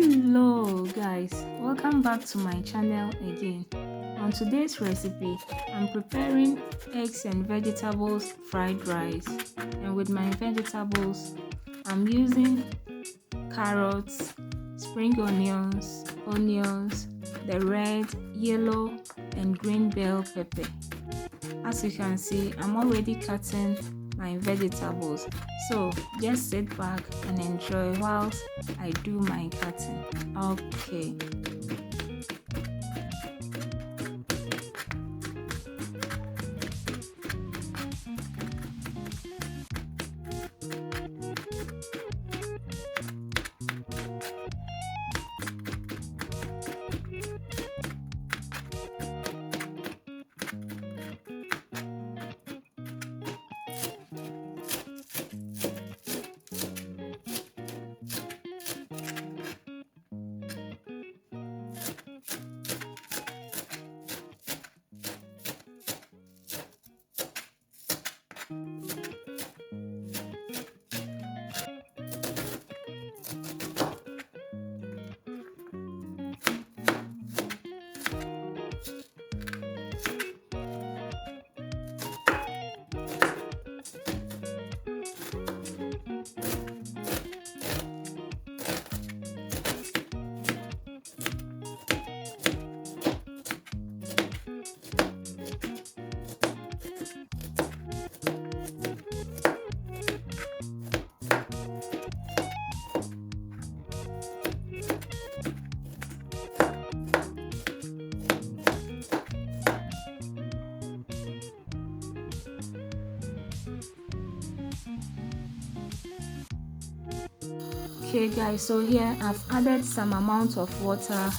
Hello guys, welcome back to my channel again. On today's recipe, I'm preparing eggs and vegetables fried rice, and with my vegetables I'm using carrots, spring onions, the red, yellow and green bell pepper. As you can see, I'm already cutting my vegetables, so just sit back and enjoy whilst I do my cutting. Okay. Okay guys, so here I've added some amount of water,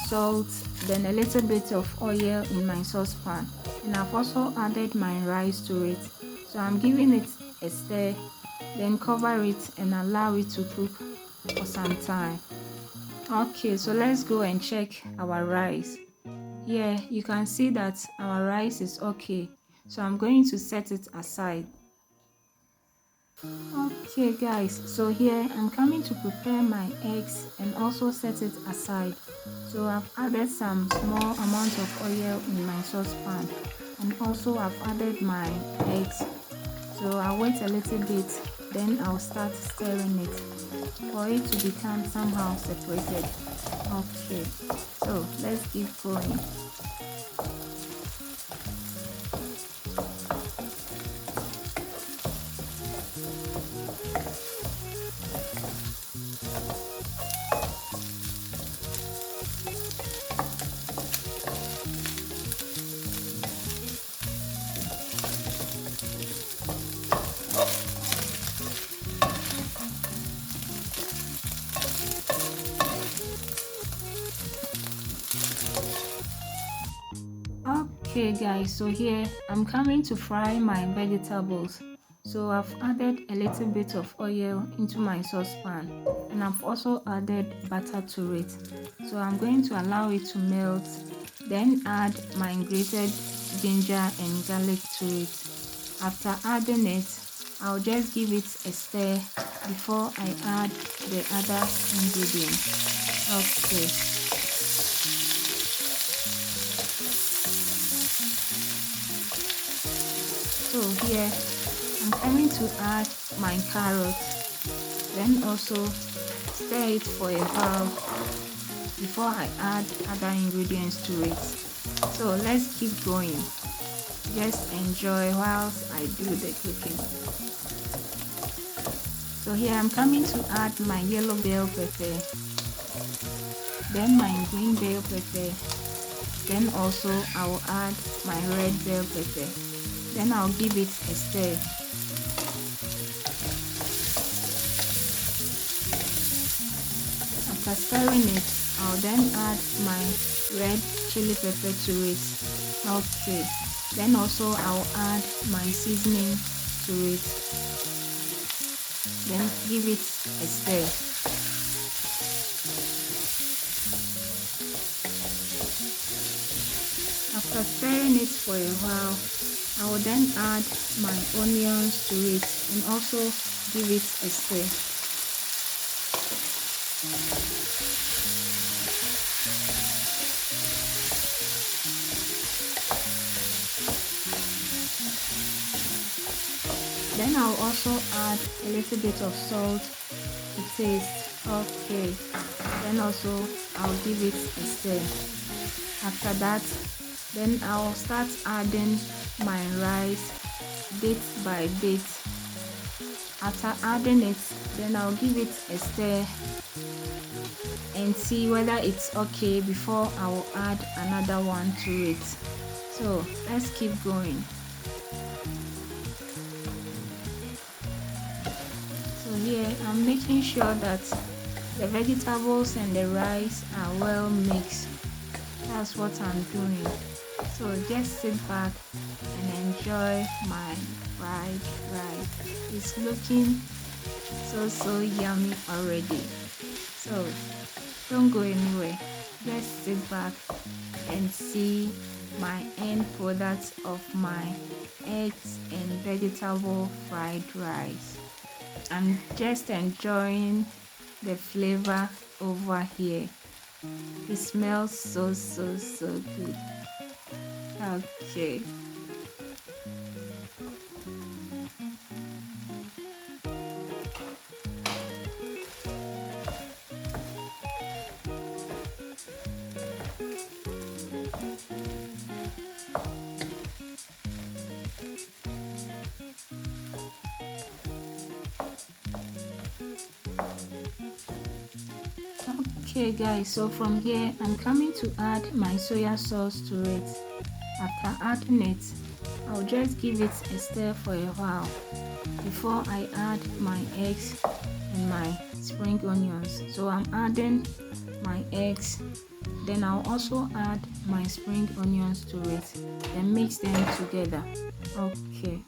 salt, then a little bit of oil in my saucepan, and I've also added my rice to it. So I'm giving it a stir, then cover it and allow it to cook for some time. Okay, so let's go and check our rice. Here you can see that our rice is okay, so I'm going to set it aside. Okay guys, so here I'm coming to prepare my eggs and also set it aside. So I've added some small amount of oil in my saucepan, and also I've added my eggs. So I'll wait a little bit, then I'll start stirring it for it to become somehow separated. Okay, so let's keep going. Okay guys, so here I'm coming to fry my vegetables. So I've added a little bit of oil into my saucepan, and I've also added butter to it. So I'm going to allow it to melt, then add my grated ginger and garlic to it. After adding it, I'll just give it a stir before I add the other ingredients. Okay. So here I'm coming to add my carrots, then also stir it for a while before I add other ingredients to it. So let's keep going. Just enjoy whilst I do the cooking. So here I'm coming to add my yellow bell pepper, then my green bell pepper, then also I will add my red bell pepper. Then I'll give it a stir. After stirring it, I'll then add my red chili pepper to it. Okay. Then also I'll add my seasoning to it. Then give it a stir. After stirring it for a while, I will then add my onions to it and also give it a stir. Then I'll also add a little bit of salt to taste. Okay, then also I'll give it a stir. After that, then I'll start adding my rice bit by bit. After adding it, then I'll give it a stir and see whether it's okay before I will add another one to it. So let's keep going. So here I'm making sure that the vegetables and the rice are well mixed. That's what I'm doing. So just sit back and enjoy my fried rice. It's looking so yummy already. So don't go anywhere. Just sit back and see my end product of my eggs and vegetable fried rice. I'm just enjoying the flavor over here. It smells so good. Okay. Okay guys, so from here I'm coming to add my soya sauce to it. After adding it, I'll just give it a stir for a while before I add my eggs and my spring onions. So I'm adding my eggs, then I'll also add my spring onions to it and mix them together. Okay.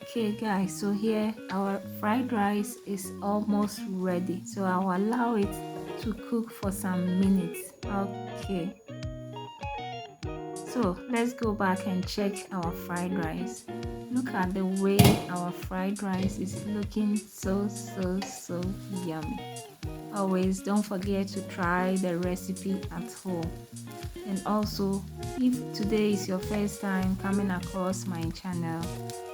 Okay guys, so here our fried rice is almost ready, so I'll allow it to cook for some minutes. Okay, so let's go back and check our fried rice. Look at the way our fried rice is looking so yummy. Always don't forget to try the recipe at home. And also, if today is your first time coming across my channel,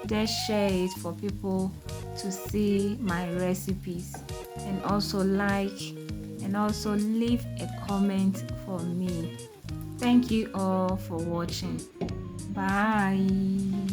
just share it for people to see my recipes, and also like and also leave a comment for me. Thank you all for watching. Bye.